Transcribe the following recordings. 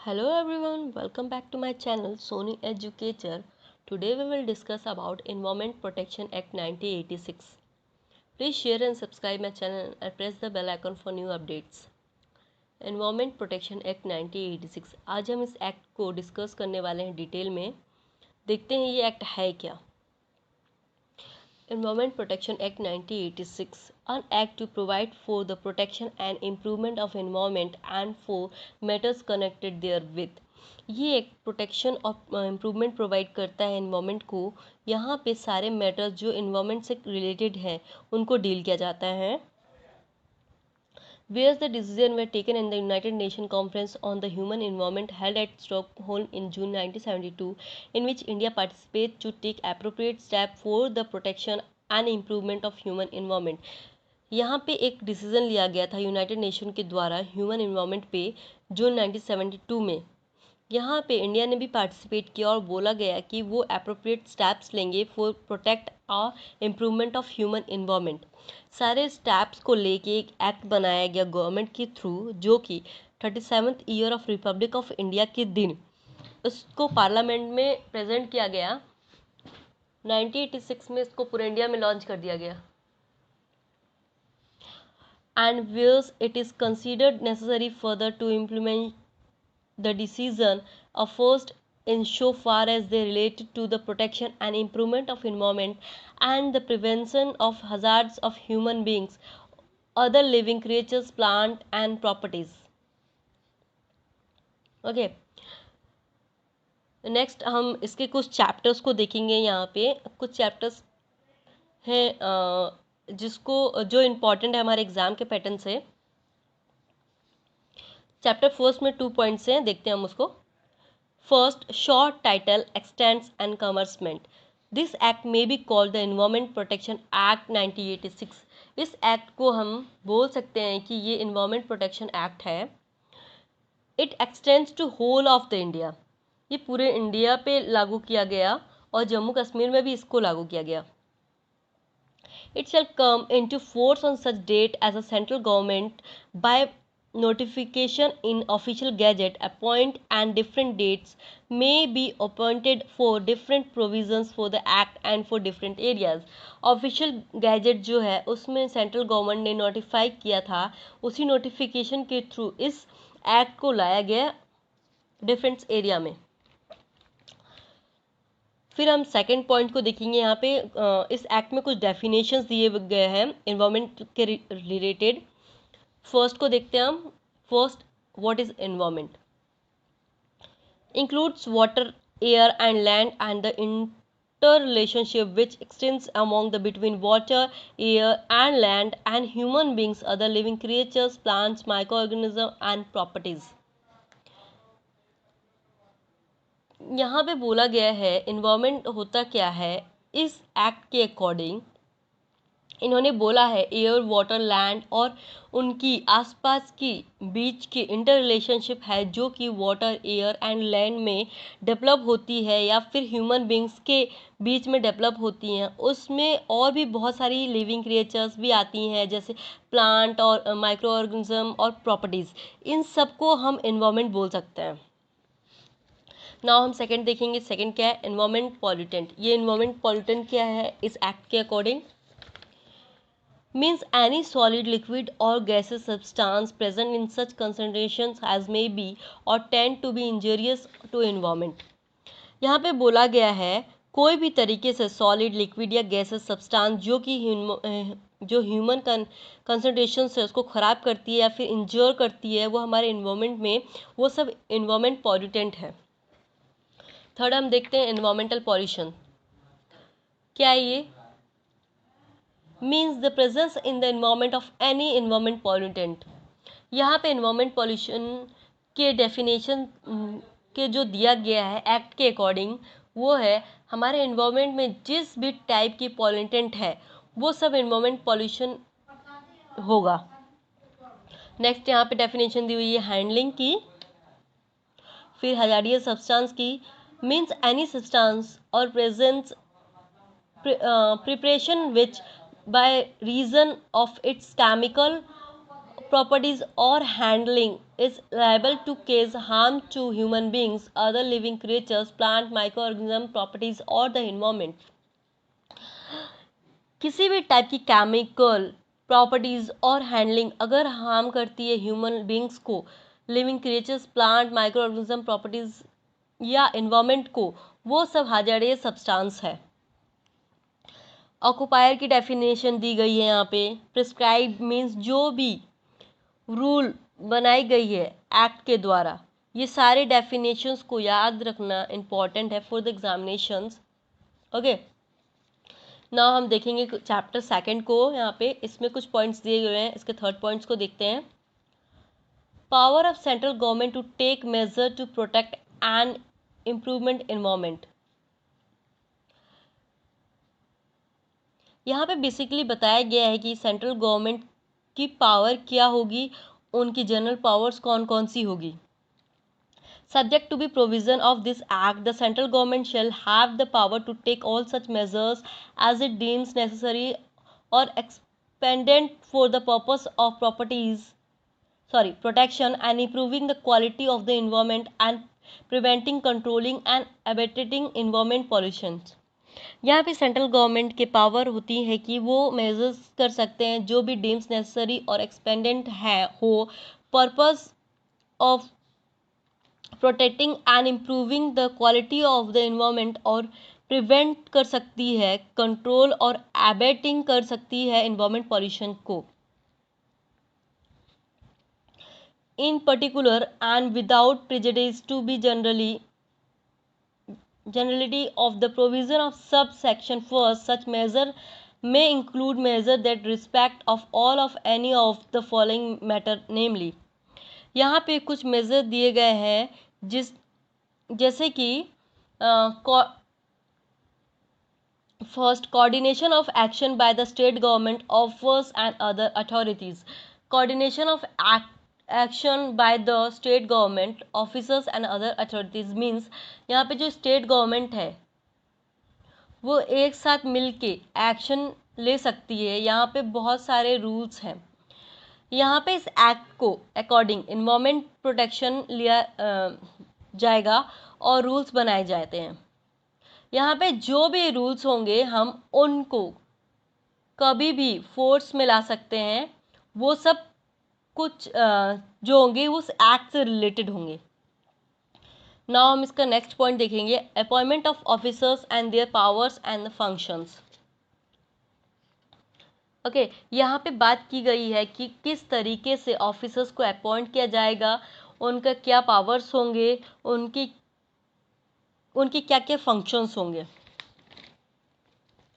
Hello everyone, welcome back to my channel Sony Educator. Today we will discuss about Environment Protection Act 1986. Please share and subscribe my channel and press the bell icon for new updates. Environment Protection Act 1986 आज हम इस act को discuss करने वाले हैं detail में। देखते हैं ये एक्ट है क्या। Environment Protection Act 1986, an act to provide for the protection and improvement of environment and for matters connected therewith. ये एक प्रोटेक्शन और इम्प्रूवमेंट प्रोवाइड करता है इन्वायरमेंट को। यहाँ पे सारे मैटर्स जो इन्वायरमेंट से रिलेटेड हैं उनको डील किया जाता है। Whereas the decisions were taken in the United Nations Conference on the Human Environment held at Stockholm in June 1972, in which India participates to take appropriate steps for the protection and improvement of human environment. यहाँ पे एक decision लिया गया था United nation के द्वारा human environment पे जून 1972 में। यहाँ पे इंडिया ने भी पार्टिसिपेट किया और बोला गया कि वो अप्रोप्रिएट स्टेप्स लेंगे फॉर प्रोटेक्ट और इम्प्रूवमेंट ऑफ ह्यूमन इन्वायरमेंट। सारे स्टेप्स को लेके एक एक्ट बनाया गया गवर्नमेंट के थ्रू, जो कि 37th year of Republic of India के दिन उसको पार्लियामेंट में प्रेजेंट किया गया। 1986 में इसको पूरे इंडिया में लॉन्च कर दिया गया। And whereas it is considered necessary further to implement the decision of first in so far as they relate to the protection and improvement of environment and the prevention of hazards of human beings, other living creatures, plant and properties. Okay, next हम इसके कुछ chapters को देखेंगे। यहाँ पे कुछ chapters हैं जिसको जो इम्पोर्टेंट है हमारे एग्जाम के पैटर्न से। चैप्टर फर्स्ट में 2 पॉइंट्स हैं, देखते हैं हम उसको। First, short title, extents and commencement. This act may be called the environment protection act 1986। इस एक्ट को हम बोल सकते हैं कि ये एनवायरमेंट प्रोटेक्शन एक्ट है। It extends to whole of the India. ये पूरे इंडिया पे लागू किया गया और जम्मू कश्मीर में भी इसको लागू किया गया। It shall come into force on such date as the central government by notification in official gazette appoint and different dates may be appointed for different provisions for the act and for different areas. Official gazette जो है उसमें central government ने notify किया था, उसी notification के through इस act को लाया गया डिफरेंट एरिया में। फिर हम सेकंड पॉइंट को देखेंगे। यहाँ पे इस एक्ट में कुछ डेफिनेशंस दिए गए हैं एनवायरनमेंट के रिलेटेड। फर्स्ट को देखते हैं हम। First, what is environment? Includes water, air and land and the interrelationship which extends among the between water, air and land and human beings, other living creatures, plants, microorganisms and properties. यहाँ पे बोला गया है environment होता क्या है। इस act के अकॉर्डिंग इन्होंने बोला है एयर, वाटर, लैंड और उनकी आसपास की बीच की इंटर रिलेशनशिप है जो कि वाटर, एयर एंड लैंड में डेवलप होती है या फिर ह्यूमन बींग्स के बीच में डेवलप होती हैं। उसमें और भी बहुत सारी लिविंग क्रिएचर्स भी आती हैं जैसे प्लांट और माइक्रो ऑर्गेनिज्म और प्रॉपर्टीज़। इन सबको हम इन्वायरमेंट बोल सकते हैं। नाउ हम सेकंड देखेंगे। सेकंड क्या है? Environment pollutant. ये एनवायरमेंट पॉल्यूटेंट क्या है इस एक्ट के according? Means any solid, liquid और gases substance present in such concentrations as may be और tend to be injurious to environment. यहाँ पे बोला गया है कोई भी तरीके से सॉलिड, लिक्विड या गैसेस सब्सटेंस जो कि जो ह्यूमन कंसंट्रेशन से उसको ख़राब करती है या फिर इंजर करती है वो हमारे इन्वायरमेंट में, वो सब इन्वायरमेंट पॉल्यूटेंट है। थर्ड हम देखते हैं एनवायरमेंटल पॉल्यूशन क्या है। ये means the presence in the environment of any environment pollutant. यहाँ पे एनवायरमेंट पॉल्यूशन के डेफिनेशन के जो दिया गया है एक्ट के अकॉर्डिंग वो है हमारे एनवायरमेंट में जिस भी टाइप की पॉल्यूटेंट है वो सब एनवायरमेंट पॉल्यूशन होगा। नेक्स्ट यहाँ पे डेफिनेशन दी हुई है हैंडलिंग की, फिर हजारियस सब्सटेंस की। मीन्स एनी सब्सटेंस और presence preparation which by reason of its chemical properties or handling is liable to cause harm to human beings, other living creatures, plant, microorganism, properties or the environment. किसी भी type की chemical properties और handling अगर harm करती है human beings को, living creatures, plant, micro organism, properties या environment को, वो सब हाजार्डियस सब्सटेंस है। ऑक्यूपायर की डेफिनेशन दी गई है यहाँ पे। प्रिस्क्राइब मीन्स जो भी रूल बनाई गई है एक्ट के द्वारा। ये सारे डेफिनेशंस को याद रखना इम्पॉर्टेंट है for the examinations. Okay, now हम देखेंगे चैप्टर सेकंड को। यहाँ पे इसमें कुछ पॉइंट्स दिए गए हैं, इसके थर्ड पॉइंट्स को देखते हैं। Power of central government to take measure to protect and improvement environment. यहाँ पे बेसिकली बताया गया है कि सेंट्रल गवर्नमेंट की पावर क्या होगी, उनकी जनरल पावर्स कौन कौन सी होगी। Subject to be provision of this act, the central government shall have the power to take all such measures as it deems necessary or expedient for the purpose of protection and improving the quality of the environment and preventing, controlling and abating environment pollution. यहाँ पे central government के power होती है कि वो measures कर सकते हैं जो भी डीम्स नेसेसरी और एक्सपेंडेंट है हो purpose of protecting and improving the quality of the environment, और प्रिवेंट कर सकती है, कंट्रोल और एबेटिंग कर सकती है एनवायरनमेंट पॉल्यूशन को। In particular and without prejudice to be generality of the provision of subsection first, such measure may include measure that respect of all of any of the following matter, namely। यहाँ पे कुछ major दिए गए हैं जैसे कि first, coordination of action by the state government offers and other authorities. Coordination of action by the state government officers and other authorities means यहाँ पे जो स्टेट गवर्नमेंट है वो एक साथ मिलके एक्शन ले सकती है। यहाँ पे बहुत सारे रूल्स हैं। यहाँ पे इस एक्ट को अकॉर्डिंग इन्वायरमेंट प्रोटेक्शन लिया जाएगा और रूल्स बनाए जाते हैं। यहाँ पे जो भी रूल्स होंगे हम उनको कभी भी फोर्स में ला सकते हैं, वो सब कुछ जो होंगे उस एक्ट से रिलेटेड होंगे। नाउ हम इसका नेक्स्ट पॉइंट देखेंगे, appointment of officers and there powers and the functions. Okay, यहाँ पे बात की गई है कि किस तरीके से ऑफिसर्स को अपॉइंट किया जाएगा, उनका क्या पावर्स होंगे, उनके क्या क्या फंक्शंस होंगे।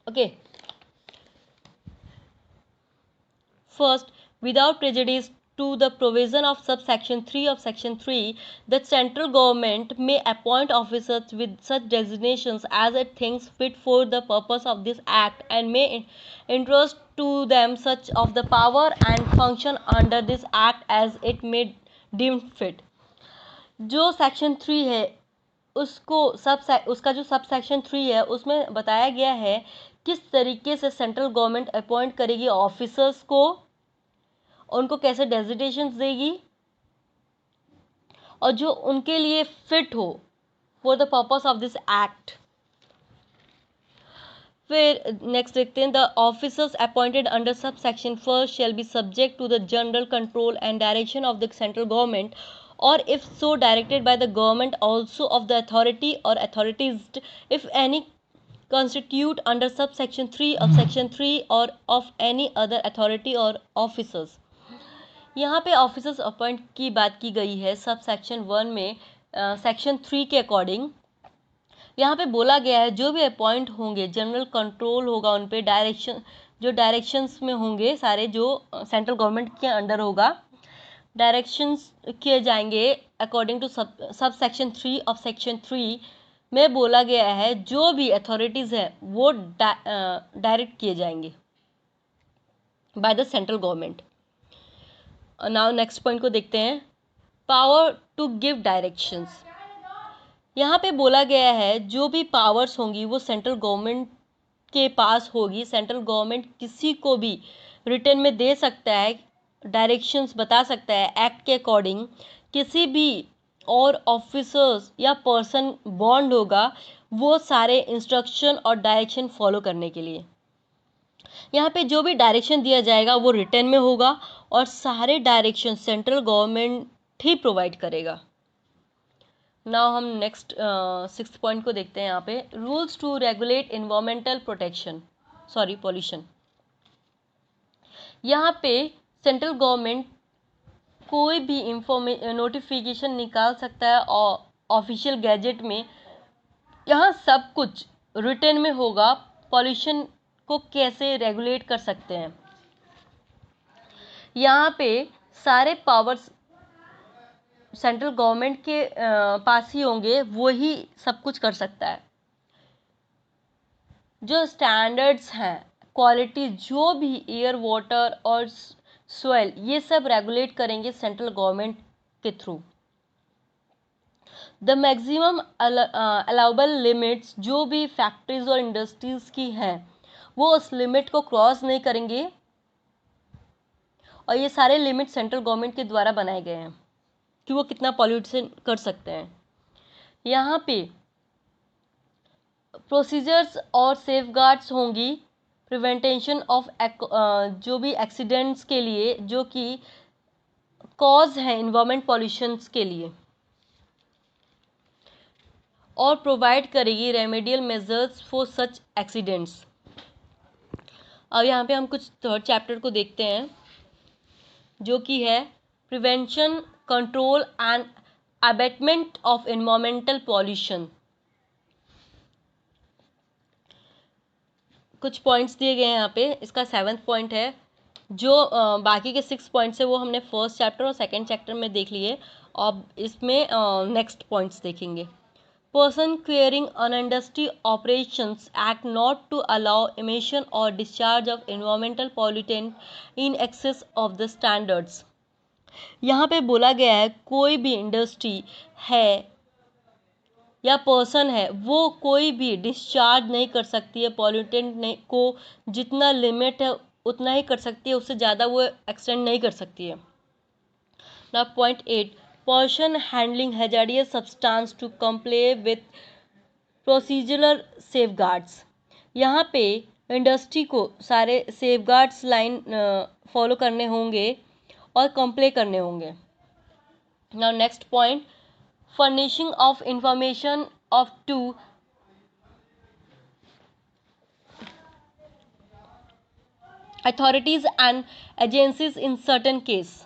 Okay, first, without prejudice to the provision of subsection 3 of section 3, the central government may appoint officers with such designations as it thinks fit for the purpose of this act and may entrust to them such of the power and function under this act as it may deem fit। जो section 3 है उसका जो सब section 3 है उसमें बताया गया है किस तरीके से सेंट्रल गवर्नमेंट अपॉइंट करेगी ऑफिसर्स को, उनको कैसे डेजिग्नेशंस देगी और जो उनके लिए फिट हो for the purpose of this act. फिर नेक्स्ट देखते हैं, the officers appointed under sub section first shall be subject to the general control and direction of the central government or if so directed by the government also of the authority or authorities if any constitute under subsection 3 of section 3 or of any other authority or officers। यहाँ पे officers appoint की बात की गई है sub section 1 में section 3 के according. यहाँ पे बोला गया है जो भी अपॉइंट होंगे जनरल कंट्रोल होगा उन पे, डायरेक्शंस में होंगे सारे, जो सेंट्रल गवर्नमेंट के अंडर होगा, डायरेक्शंस किए जाएंगे according to sub section 3 of section 3 में बोला गया है जो भी अथॉरिटीज़ है वो डायरेक्ट किए जाएंगे by the central government. Now next point को देखते हैं, पावर टू गिव डायरेक्शंस। यहाँ पे बोला गया है जो भी पावर्स होंगी वो सेंट्रल गवर्नमेंट के पास होगी। सेंट्रल गवर्नमेंट किसी को भी रिटर्न में दे सकता है डायरेक्शंस बता सकता है एक्ट के अकॉर्डिंग किसी भी और ऑफिसर्स या पर्सन बॉन्ड होगा वो सारे इंस्ट्रक्शन और डायरेक्शन फॉलो करने के लिए। यहाँ पे जो भी डायरेक्शन दिया जाएगा वो रिटर्न में होगा और सारे डायरेक्शन सेंट्रल गवर्नमेंट ही प्रोवाइड करेगा। नाउ हम नेक्स्ट 6th पॉइंट को देखते हैं। यहाँ पे rules to regulate environmental protection pollution. यहाँ पे सेंट्रल गवर्नमेंट कोई भी नोटिफिकेशन निकाल सकता है और ऑफिशियल गैजेट में यहाँ सब कुछ रिटर्न में होगा। पॉल्यूशन को कैसे रेगुलेट कर सकते हैं, यहाँ पे सारे पावर्स सेंट्रल गवर्नमेंट के पास ही होंगे, वो ही सब कुछ कर सकता है। जो स्टैंडर्ड्स हैं, क्वालिटी, जो भी एयर वाटर और सॉइल, ये सब रेगुलेट करेंगे सेंट्रल गवर्नमेंट के through. The maximum allowable limits, जो भी फैक्ट्रीज और इंडस्ट्रीज की हैं वो उस लिमिट को क्रॉस नहीं करेंगे और ये सारे लिमिट सेंट्रल गवर्नमेंट के द्वारा बनाए गए हैं कि वो कितना पॉल्यूशन कर सकते हैं। यहाँ पे प्रोसीजर्स और सेफगार्ड्स होंगी प्रिवेंटेशन ऑफ जो भी एक्सीडेंट्स के लिए जो कि कॉज है इन्वायरमेंट पॉल्यूशंस के लिए, और प्रोवाइड करेगी remedial measures for such accidents. अब यहाँ पे हम कुछ थर्ड चैप्टर को देखते हैं जो कि है prevention, control and abatement of environmental pollution. कुछ पॉइंट्स दिए गए हैं यहाँ पे। इसका 7th पॉइंट है। जो बाकी के 6 पॉइंट्स है वो हमने फर्स्ट चैप्टर और सेकंड चैप्टर में देख लिए। अब इसमें नेक्स्ट पॉइंट्स देखेंगे। Person carrying on industry operations act not to allow emission और discharge of environmental pollutant in excess of the standards. यहाँ पे बोला गया है कोई भी इंडस्ट्री है या पर्सन है वो कोई भी डिस्चार्ज नहीं कर सकती है पॉल्यूटेंट नहीं को। जितना लिमिट है उतना ही कर सकती है, उससे ज़्यादा वो एक्सटेंड नहीं कर सकती है। ना point 8, pollution handling hazardous substance to comply with procedural safeguards। यहाँ पे इंडस्ट्री को सारे सेफगार्ड्स लाइन फॉलो करने होंगे और कंप्ले करने होंगे। Now next point, furnishing of information of to authorities and agencies in certain case.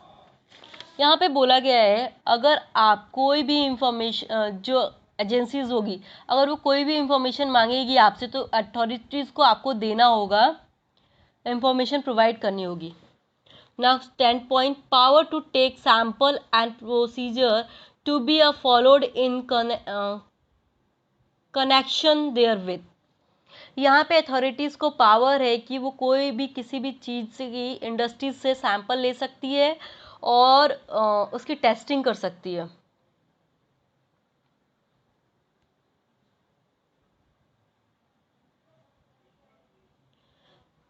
यहाँ पे बोला गया है अगर आप कोई भी इंफॉर्मेशन, जो एजेंसीज होगी, अगर वो कोई भी इंफॉर्मेशन मांगेगी आपसे तो अथॉरिटीज़ को आपको देना होगा, इंफॉर्मेशन प्रोवाइड करनी होगी। Next 10th point, power to take sample and procedure to be followed in connection therewith. यहाँ पे अथॉरिटीज़ को पावर है कि वो कोई भी किसी भी चीज़ से की इंडस्ट्रीज से सैंपल ले सकती है और उसकी टेस्टिंग कर सकती है।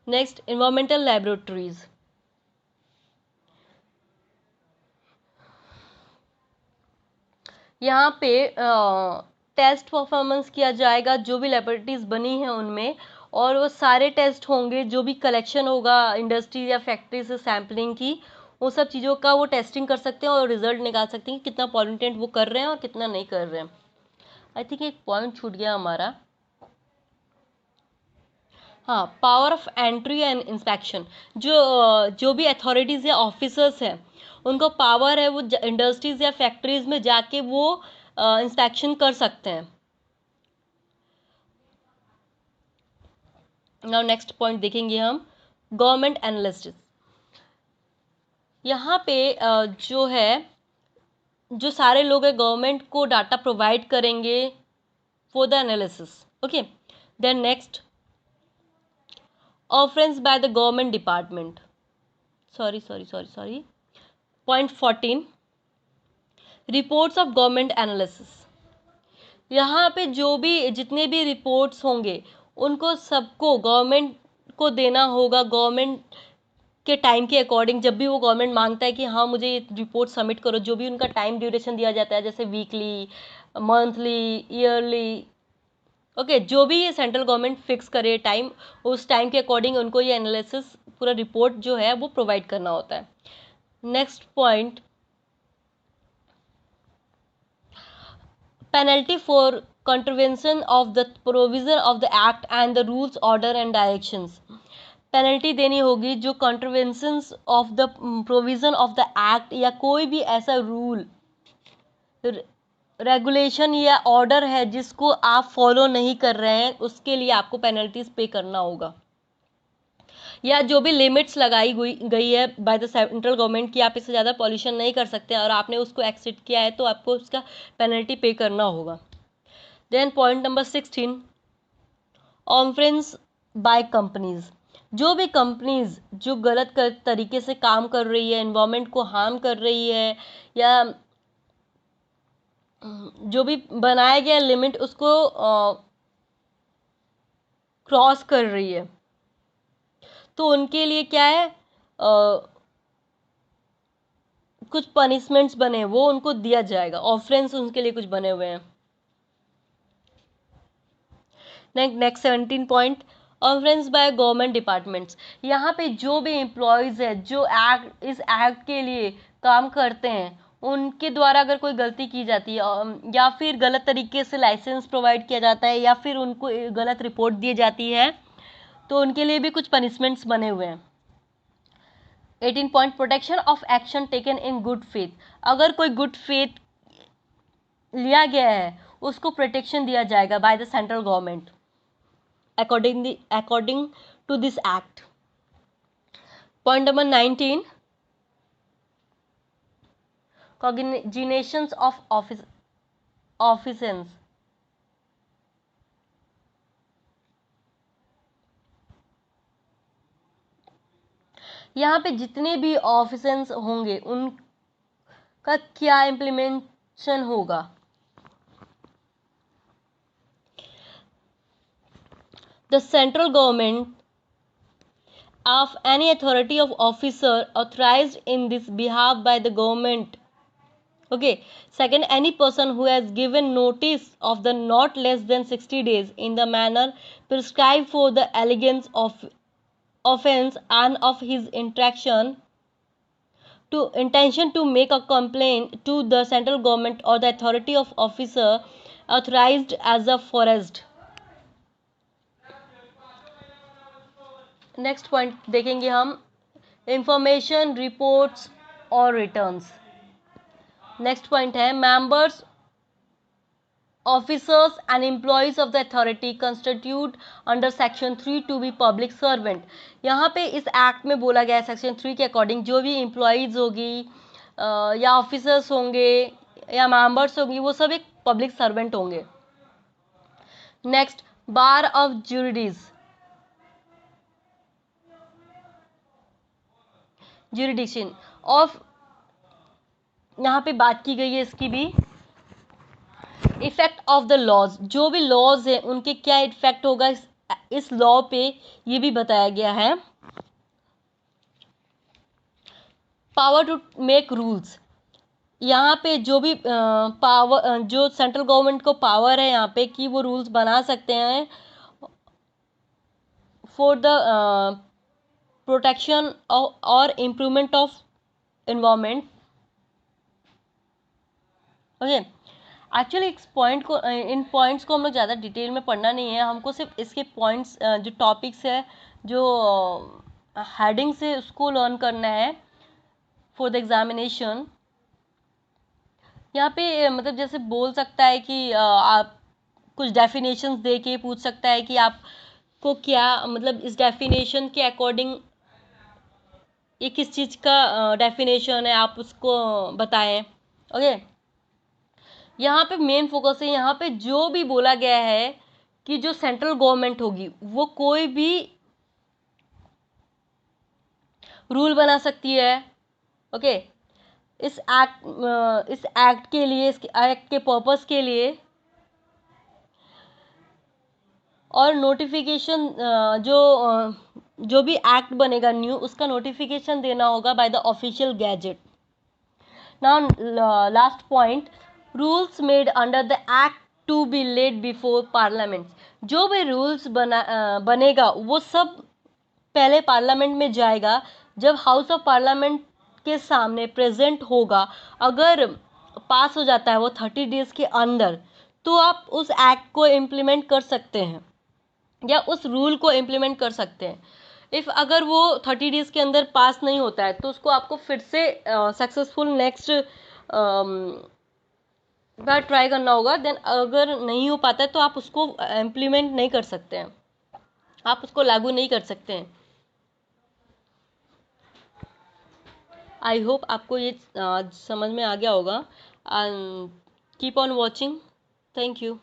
Next, environmental laboratories. यहाँ पे टेस्ट परफॉर्मेंस किया जाएगा जो भी लैबोरेटरीज बनी हैं उनमें, और वो सारे टेस्ट होंगे जो भी कलेक्शन होगा इंडस्ट्री या फैक्ट्री से सैम्पलिंग की, वो सब चीज़ों का वो टेस्टिंग कर सकते हैं और रिजल्ट निकाल सकते हैं कि कितना पॉल्यूटेंट वो कर रहे हैं और कितना नहीं कर रहे हैं। आई थिंक एक पॉइंट छूट गया हमारा। हाँ, power of entry and inspection. जो भी अथॉरिटीज़ या ऑफिसर्स हैं उनको पावर है वो इंडस्ट्रीज या फैक्ट्रीज में जाके वो इंस्पेक्शन कर सकते हैं। नाउ नेक्स्ट पॉइंट देखेंगे हम, गवर्नमेंट एनालिसिस। यहाँ पे जो है जो सारे लोग हैं गवर्नमेंट को डाटा प्रोवाइड करेंगे for the analysis. Okay, then next, offences by the government department. Sorry point 14, reports of government analysis. यहाँ पे जो भी जितने भी रिपोर्ट्स होंगे उनको सबको गवर्नमेंट को देना होगा, गवर्नमेंट के टाइम के अकॉर्डिंग जब भी वो गवर्नमेंट मांगता है कि हाँ मुझे ये रिपोर्ट सबमिट करो, जो भी उनका टाइम ड्यूरेशन दिया जाता है, जैसे वीकली, मंथली, ईयरली, ओके, जो भी ये सेंट्रल गवर्नमेंट फिक्स करे टाइम, उस टाइम के अकॉर्डिंग उनको ये एनालिसिस पूरा रिपोर्ट जो है वो प्रोवाइड करना होता है। Next point, penalty for contravention of the provision of the act and the rules, order and directions। Penalty देनी होगी जो contraventions of the provision of the act या कोई भी ऐसा रूल, रेगुलेशन या ऑर्डर है जिसको आप फॉलो नहीं कर रहे हैं, उसके लिए आपको पेनल्टीज पे करना होगा। या जो भी लिमिट्स लगाई गई है बाय द सेंट्रल गवर्नमेंट कि आप इससे ज़्यादा पॉल्यूशन नहीं कर सकते और आपने उसको एक्सीड किया है तो आपको उसका पेनल्टी पे करना होगा। Then point number 16, offence by companies. जो भी कंपनीज जो गलत तरीके से काम कर रही है, एनवायरनमेंट को हार्म कर रही है, या जो भी बनाया गया लिमिट उसको क्रॉस कर रही है, तो उनके लिए क्या है, कुछ पनिशमेंट्स बने वो उनको दिया जाएगा, ऑफेंस उनके लिए कुछ बने हुए हैं। Next 17 point, offence by government departments. यहाँ पे जो भी एम्प्लॉयज़ है जो इस एक्ट के लिए काम करते हैं, उनके द्वारा अगर कोई गलती की जाती है या फिर गलत तरीके से लाइसेंस प्रोवाइड किया जाता है या फिर उनको गलत रिपोर्ट दी जाती है, तो उनके लिए भी कुछ पनिशमेंट्स बने हुए हैं। 18 point, protection of action taken in good faith. अगर कोई गुड फेथ लिया गया है उसको प्रोटेक्शन दिया जाएगा by the central government according to this act। Point number 19, cognitions of officers। यहाँ पे जितने भी ऑफिसर्स होंगे उनका क्या इम्प्लीमेंटेशन होगा। The central government of any authority of officer authorized in this behalf by the government, okay। Second, any person who has given notice of the not less than 60 days in the manner prescribed for the allegance of offense and of his interaction to intention to make a complaint to the central government or the authority of officer authorized as a forest। Next point देखेंगे हम, information, reports और returns. Next point है, members, officers and employees of the authority constitute under section 3 to be public servant. यहाँ पे इस act में बोला गया है सेक्शन 3 के अकॉर्डिंग जो भी एम्प्लॉयज होगी या ऑफिसर्स होंगे या मेंबर्स होंगी वो सब एक पब्लिक सर्वेंट होंगे। Next, bar of jurisdiction of, यहाँ पे बात की गई है इसकी भी, इफेक्ट ऑफ द लॉज। जो भी लॉज है उनके क्या इफेक्ट होगा इस लॉ पे, ये भी बताया गया है। पावर टू मेक रूल्स, यहाँ पे जो भी पावर, जो सेंट्रल गवर्नमेंट को पावर है यहाँ पे कि वो रूल्स बना सकते हैं फॉर द प्रोटेक्शन और improvement of environment, okay. Actually इस पॉइंट को, इन पॉइंट्स को हम लोग ज़्यादा डिटेल में पढ़ना नहीं है, हमको सिर्फ इसके पॉइंट्स जो टॉपिक्स है जो हेडिंग से उसको लर्न करना है फॉर द एग्जामिनेशन। यहाँ पे मतलब जैसे बोल सकता है कि आप कुछ डेफिनेशंस दे के पूछ सकता है कि आपको क्या मतलब इस डेफिनेशन के अकॉर्डिंग ये किस चीज़ का डेफिनेशन है, आप उसको बताएं, ओके। यहाँ पे मेन फोकस है, यहाँ पे जो भी बोला गया है कि जो सेंट्रल गवर्नमेंट होगी वो कोई भी रूल बना सकती है, ओके। इस एक्ट के लिए, इस एक्ट के पर्पस के लिए, और नोटिफिकेशन जो जो भी एक्ट बनेगा न्यू, उसका नोटिफिकेशन देना होगा by the official gazette. Now last point, rules made under the act to be laid before parliament. जो भी रूल्स बनेगा वो सब पहले पार्लियामेंट में जाएगा। जब हाउस ऑफ पार्लियामेंट के सामने प्रेजेंट होगा, अगर पास हो जाता है वो 30 डेज के अंदर, तो आप उस एक्ट को इम्प्लीमेंट कर सकते हैं या उस रूल को इम्प्लीमेंट कर सकते हैं। इफ़ अगर वो 30 डेज के अंदर पास नहीं होता है तो उसको आपको फिर से सक्सेसफुल नेक्स्ट बार ट्राई करना होगा। देन अगर नहीं हो पाता है तो आप उसको इम्प्लीमेंट नहीं कर सकते हैं, आप उसको लागू नहीं कर सकते हैं। आई होप आपको ये समझ में आ गया होगा। Keep on watching. Thank you.